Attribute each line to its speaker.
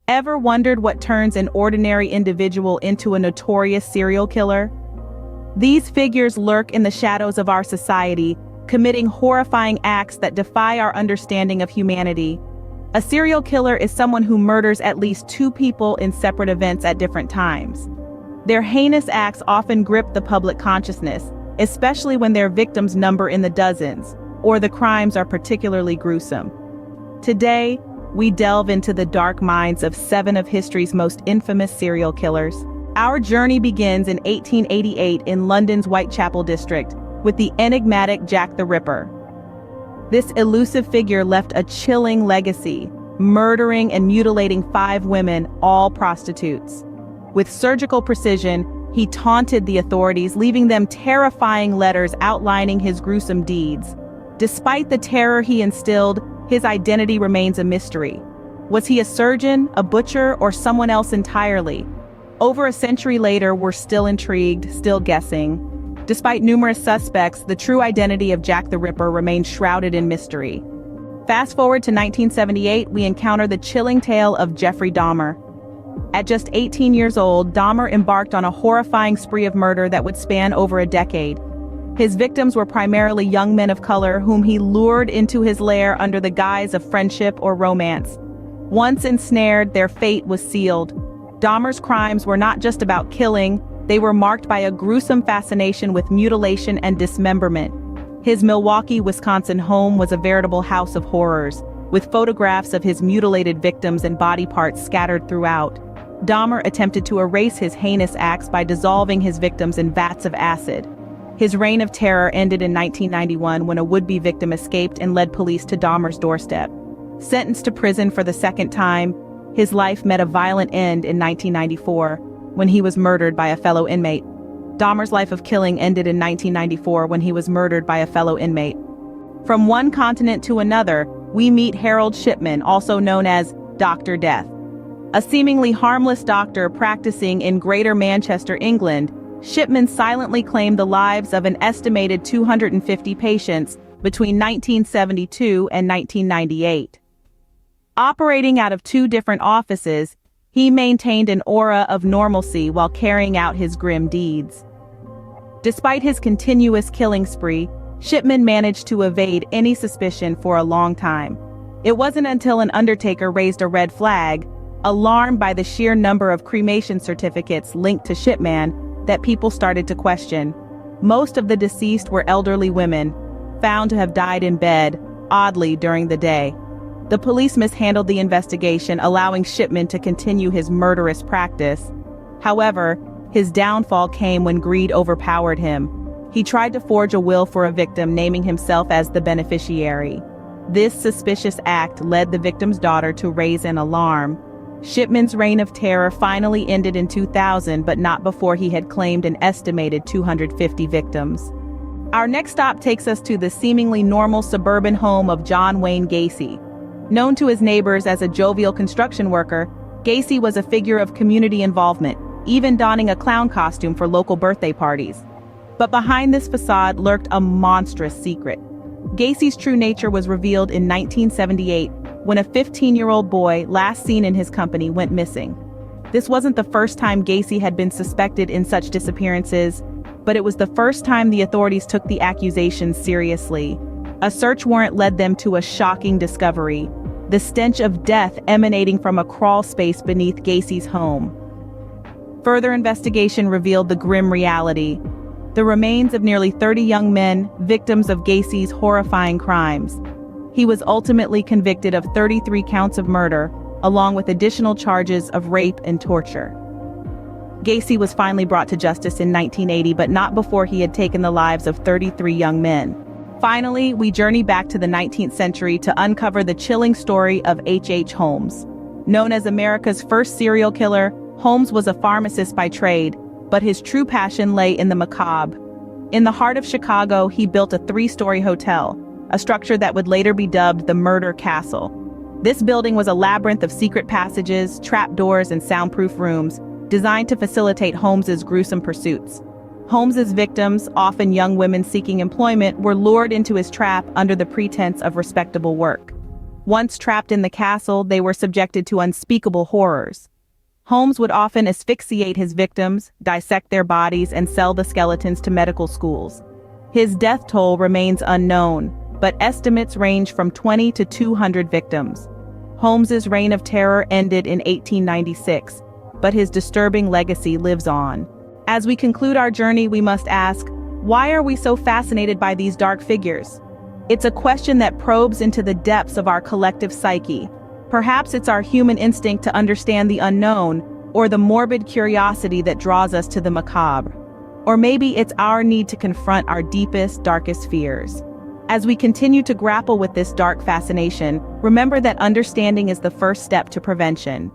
Speaker 1: Ever wondered what turns an ordinary individual into a notorious serial killer? These figures lurk in the shadows of our society, committing horrifying acts that defy our understanding of humanity. A serial killer is someone who murders at least two people in separate events at different times. Their heinous acts often grip the public consciousness, especially when their victims number in the dozens, or the crimes are particularly gruesome. Today, we delve into the dark minds of 7 of history's most infamous serial killers. Our journey begins in 1888 in London's Whitechapel district, with the enigmatic Jack the Ripper. This elusive figure left a chilling legacy, murdering and mutilating 5 women, all prostitutes. With surgical precision, he taunted the authorities, leaving them terrifying letters outlining his gruesome deeds. Despite the terror he instilled, his identity remains a mystery. Was he a surgeon, a butcher, or someone else entirely? Over a century later, we're still intrigued, still guessing. Despite numerous suspects, the true identity of Jack the Ripper remains shrouded in mystery. Fast forward to 1978, we encounter the chilling tale of Jeffrey Dahmer. At just 18 years old, Dahmer embarked on a horrifying spree of murder that would span over a decade. His victims were primarily young men of color whom he lured into his lair under the guise of friendship or romance. Once ensnared, their fate was sealed. Dahmer's crimes were not just about killing, they were marked by a gruesome fascination with mutilation and dismemberment. His Milwaukee, Wisconsin home was a veritable house of horrors, with photographs of his mutilated victims and body parts scattered throughout. Dahmer attempted to erase his heinous acts by dissolving his victims in vats of acid. His reign of terror ended in 1991 when a would-be victim escaped and led police to Dahmer's doorstep. Sentenced to prison for the second time, his life met a violent end in 1994, when he was murdered by a fellow inmate. Dahmer's life of killing ended in 1994 when he was murdered by a fellow inmate. From one continent to another, we meet Harold Shipman, also known as Dr. Death. A seemingly harmless doctor practicing in Greater Manchester, England, Shipman silently claimed the lives of an estimated 250 patients between 1972 and 1998. Operating out of 2 different offices, he maintained an aura of normalcy while carrying out his grim deeds. Despite his continuous killing spree, Shipman managed to evade any suspicion for a long time. It wasn't until an undertaker raised a red flag, alarmed by the sheer number of cremation certificates linked to Shipman, that people started to question. Most of the deceased were elderly women, found to have died in bed, oddly during the day. The police mishandled the investigation, allowing Shipman to continue his murderous practice. However, his downfall came when greed overpowered him. He tried to forge a will for a victim, naming himself as the beneficiary. This suspicious act led the victim's daughter to raise an alarm. Shipman's reign of terror finally ended in 2000, but not before he had claimed an estimated 250 victims. Our next stop takes us to the seemingly normal suburban home of John Wayne Gacy. Known to his neighbors as a jovial construction worker, Gacy was a figure of community involvement, even donning a clown costume for local birthday parties. But behind this facade lurked a monstrous secret. Gacy's true nature was revealed in 1978, when a 15-year-old boy, last seen in his company, went missing. This wasn't the first time Gacy had been suspected in such disappearances, but it was the first time the authorities took the accusations seriously. A search warrant led them to a shocking discovery: the stench of death emanating from a crawl space beneath Gacy's home. Further investigation revealed the grim reality: the remains of nearly 30 young men, victims of Gacy's horrifying crimes. He was ultimately convicted of 33 counts of murder, along with additional charges of rape and torture. Gacy was finally brought to justice in 1980, but not before he had taken the lives of 33 young men. Finally, we journey back to the 19th century to uncover the chilling story of H.H. Holmes. Known as America's first serial killer, Holmes was a pharmacist by trade, but his true passion lay in the macabre. In the heart of Chicago, he built a 3-story hotel, a structure that would later be dubbed the Murder Castle. This building was a labyrinth of secret passages, trapdoors, and soundproof rooms, designed to facilitate Holmes's gruesome pursuits. Holmes's victims, often young women seeking employment, were lured into his trap under the pretense of respectable work. Once trapped in the castle, they were subjected to unspeakable horrors. Holmes would often asphyxiate his victims, dissect their bodies, and sell the skeletons to medical schools. His death toll remains unknown, but estimates range from 20 to 200 victims. Holmes's reign of terror ended in 1896, but his disturbing legacy lives on. As we conclude our journey, we must ask, why are we so fascinated by these dark figures? It's a question that probes into the depths of our collective psyche. Perhaps it's our human instinct to understand the unknown, or the morbid curiosity that draws us to the macabre. Or maybe it's our need to confront our deepest, darkest fears. As we continue to grapple with this dark fascination, remember that understanding is the first step to prevention.